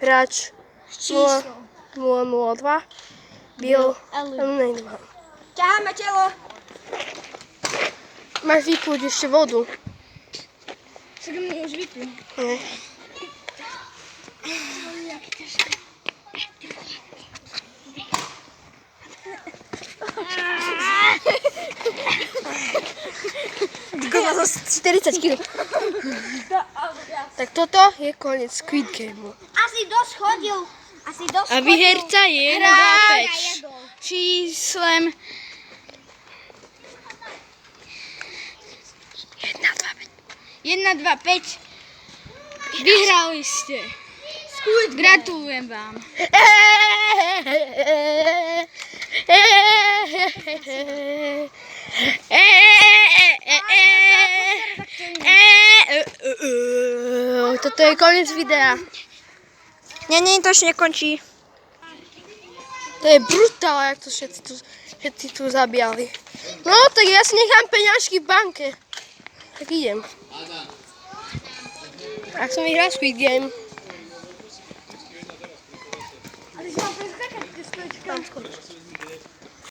hráč Číslo. 002 byl Eli. eliminovaný. Ťaháme telo. Máš vypúť ešte vodu. Však mi už vypí. Nie. Koľko za 40 kg. Tak toto je koniec Squid Gameu. Asi dosť chodil. A výherca je 1, 2, 5 číslem 1, 2, 5. Vyhrali ste. Gratulujem vám. Toto je koniec videa. Nie, to ešte nekončí. To je brutál, jak to všetci tu zabíjali. No, tak ja si nechám peňažky v banke. Tak idem. Ak som vyhral Squid Game. Ale si mám preskakať, ty stojíčka.